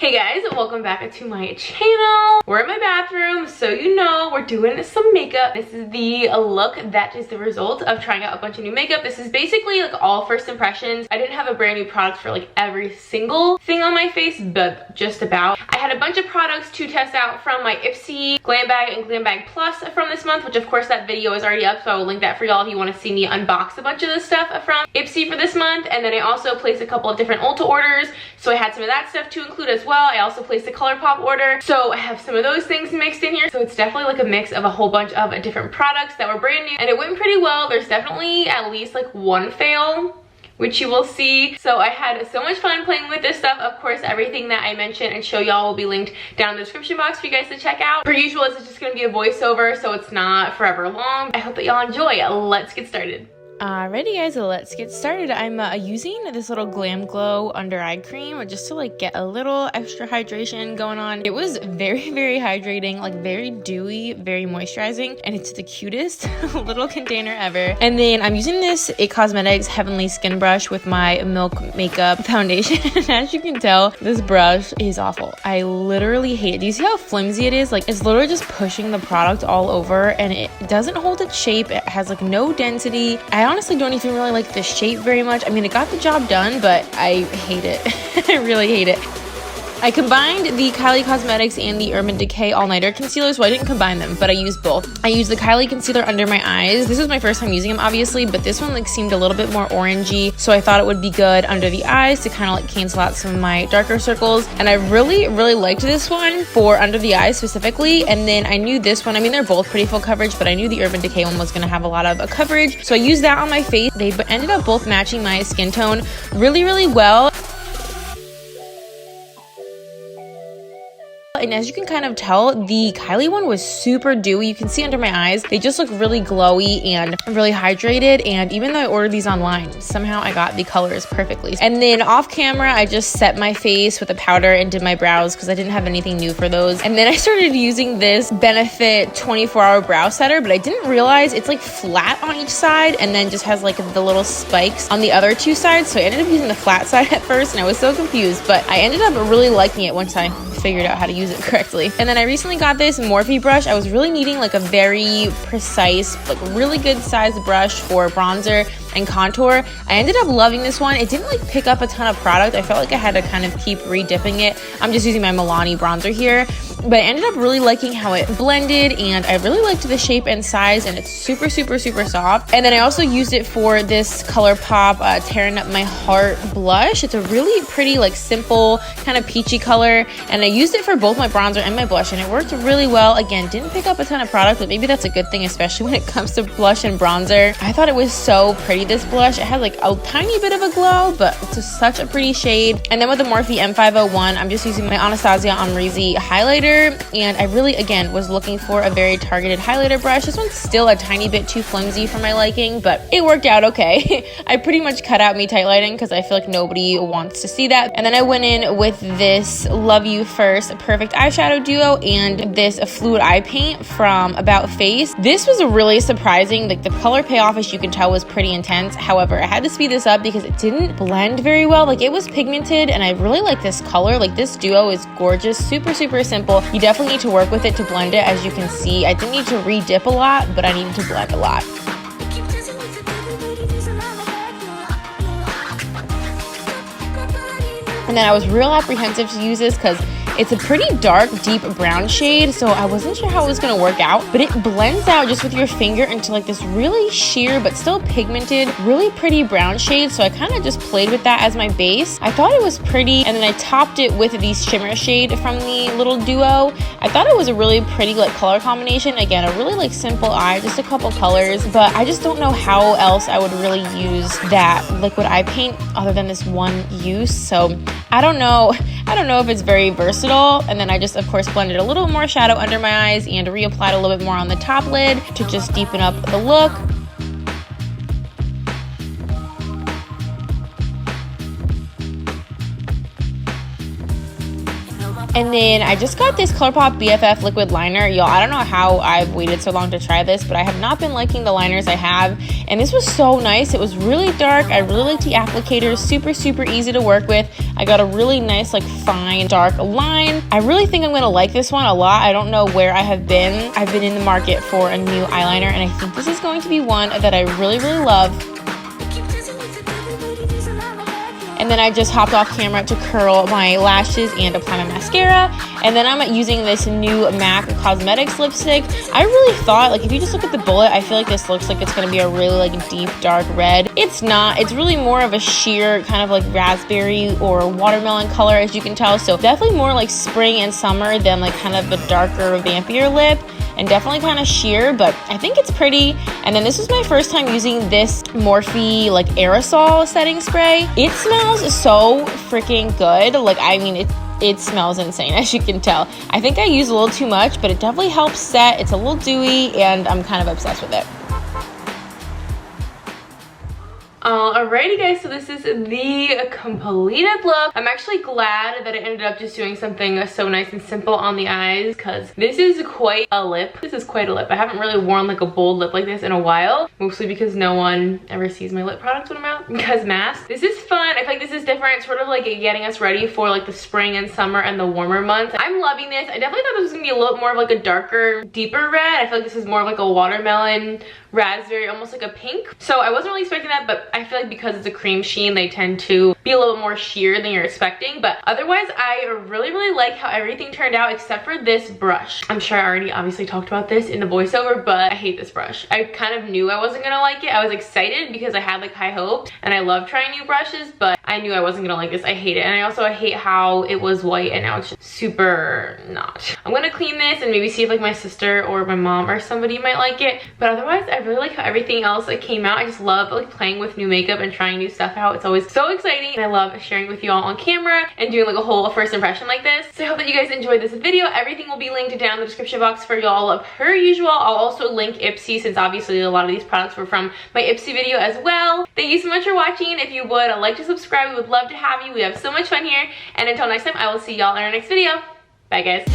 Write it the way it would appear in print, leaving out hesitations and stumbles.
Hey guys, welcome back to my channel. We're in my bathroom, so you know we're doing some makeup. This is the look that is the result of trying out a bunch of new makeup. This is basically like all first impressions. I didn't have a brand new product for like every single thing on my face, but just about. I had a bunch of products to test out from my Ipsy Glam Bag and Glam Bag Plus from this month, which of course that video is already up, so I will link that for y'all if you want to see me unbox a bunch of this stuff from Ipsy for this month. And then I also placed a couple of different Ulta orders, so I had some of that stuff to include as well. I also placed a colourpop order, so I have some of those things mixed in here. So it's definitely like a mix of a whole bunch of different products that were brand new, and it went pretty well. There's definitely at least like one fail, which you will see. So I had so much fun playing with this stuff. Of course, everything that I mentioned and show y'all will be linked down in the description box for you guys to check out. Per usual, this is just gonna be a voiceover, so it's not forever long. I hope that y'all enjoy. Let's get started. Alrighty guys, let's get started. I'm using this little Glam Glow under eye cream just to like get a little extra hydration going on. It was very hydrating, like very dewy, very moisturizing, and it's the cutest little container ever. And then I'm using this IT Cosmetics Heavenly Skin Brush with my Milk Makeup Foundation. As you can tell, this brush is awful. I literally hate it. Do you see how flimsy it is? Like, it's literally just pushing the product all over, and it doesn't hold its shape. It has like no density. I honestly don't even really like the shape very much. I mean, it got the job done, but I hate it. I really hate it. I combined the Kylie Cosmetics and the Urban Decay All Nighter Concealer, so I didn't combine them, but I used both. I used the Kylie concealer under my eyes. This was my first time using them, obviously, but this one like seemed a little bit more orangey, so I thought it would be good under the eyes to kind of like cancel out some of my darker circles. And I really liked this one for under the eyes specifically. And then I knew this one, I mean, they're both pretty full coverage, but I knew the Urban Decay one was gonna have a lot of coverage, so I used that on my face. They ended up both matching my skin tone really well. And as you can kind of tell, the Kylie one was super dewy. You can see under my eyes, they just look really glowy and really hydrated. And even though I ordered these online, somehow I got the colors perfectly. And then off camera, I just set my face with a powder and did my brows because I didn't have anything new for those. And then I started using this Benefit 24-hour brow setter, but I didn't realize it's like flat on each side and then just has like the little spikes on the other two sides. So I ended up using the flat side at first and I was so confused, but I ended up really liking it once I figured out how to use it correctly. And then I recently got this Morphe brush. I was really needing like a very precise, like really good sized brush for bronzer and contour. I ended up loving this one. It didn't like pick up a ton of product. I felt like I had to kind of keep re-dipping it. I'm just using my Milani bronzer here, but I ended up really liking how it blended, and I really liked the shape and size, and it's super soft. And then I also used it for this ColourPop Tearing Up My Heart blush. It's a really pretty, like simple kind of peachy color, and I used it for both my bronzer and my blush, and it worked really well. Again, didn't pick up a ton of product, but maybe that's a good thing, especially when it comes to blush and bronzer. I thought it was so pretty, this blush. It had like a tiny bit of a glow, but it's just such a pretty shade. And then with the Morphe M501, I'm just using my Anastasia Amrezy highlighter, and I really, again, was looking for a very targeted highlighter brush. This one's still a tiny bit too flimsy for my liking, but it worked out okay. I pretty much cut out me tight lighting because I feel like nobody wants to see that. And then I went in with this Love You First Perfect Eyeshadow Duo and this Fluid Eye Paint from About Face. This was really surprising. Like, the color payoff, as you can tell, was pretty intense. However, I had to speed this up because it didn't blend very well. Like, it was pigmented, and I really like this color. Like, this duo is gorgeous, super simple. You definitely need to work with it to blend it. As you can see, I didn't need to re-dip a lot, but I needed to blend a lot. And then I was real apprehensive to use this because it's a pretty dark, deep brown shade, so I wasn't sure how it was going to work out, but it blends out just with your finger into like this really sheer but still pigmented, really pretty brown shade, so I kind of just played with that as my base. I thought it was pretty, and then I topped it with the shimmer shade from the little duo. I thought it was a really pretty like color combination. Again, a really like simple eye, just a couple colors, but I just don't know how else I would really use that liquid eye paint other than this one use, so I don't know if it's very versatile. And then I just, of course, blended a little more shadow under my eyes and reapplied a little bit more on the top lid to just deepen up the look. And then I just got this ColourPop BFF liquid liner. Y'all, I don't know how I've waited so long to try this, but I have not been liking the liners I have. And this was so nice. It was really dark. I really liked the applicator. Super, super easy to work with. I got a really nice, like, fine, dark line. I really think I'm going to like this one a lot. I don't know where I have been. I've been in the market for a new eyeliner, and I think this is going to be one that I really, really love. And then I just hopped off camera to curl my lashes and apply my mascara. And then I'm using this new MAC Cosmetics lipstick. I really thought, like, if you just look at the bullet, I feel like this looks like it's going to be a really, like, deep, dark red. It's not. It's really more of a sheer kind of like raspberry or watermelon color, as you can tell. So definitely more like spring and summer than like kind of a darker, vampier lip. And definitely kind of sheer, but I think it's pretty. And then this was my first time using this Morphe like aerosol setting spray. It smells so freaking good. Like, I mean, it smells insane, as you can tell. I think I use a little too much, but it definitely helps set. It's a little dewy, and I'm kind of obsessed with it. Alrighty guys, so this is the completed look. I'm actually glad that I ended up just doing something so nice and simple on the eyes, because this is quite a lip. This is quite a lip. I haven't really worn like a bold lip like this in a while, mostly because no one ever sees my lip products when I'm out because masks. This is fun. I feel like this is different, sort of like getting us ready for like the spring and summer and the warmer months. I'm loving this. I definitely thought this was gonna be a little more of like a darker, deeper red. I feel like this is more of like a watermelon, raspberry, almost like a pink. So I wasn't really expecting that, but I feel like because it's a cream sheen, they tend to be a little more sheer than you're expecting. But otherwise, I really, really like how everything turned out except for this brush. I'm sure I already obviously talked about this in the voiceover, but I hate this brush. I kind of knew I wasn't gonna like it. I was excited because I had like high hopes and I love trying new brushes, but I knew I wasn't gonna like this. I hate it. And I also hate how it was white and now it's just super not. I'm gonna clean this and maybe see if like my sister or my mom or somebody might like it. But otherwise, I really like how everything else like came out. I just love like playing with new makeup and trying new stuff out. It's always so exciting, and I love sharing with you all on camera and doing like a whole first impression like this. So I hope that you guys enjoyed this video. Everything will be linked down in the description box for y'all per usual. I'll also link Ipsy, since obviously a lot of these products were from my Ipsy video as well. Thank you so much for watching. If you would like to subscribe, we would love to have you. We have so much fun here, and until next time, I will see y'all in our next video. Bye guys.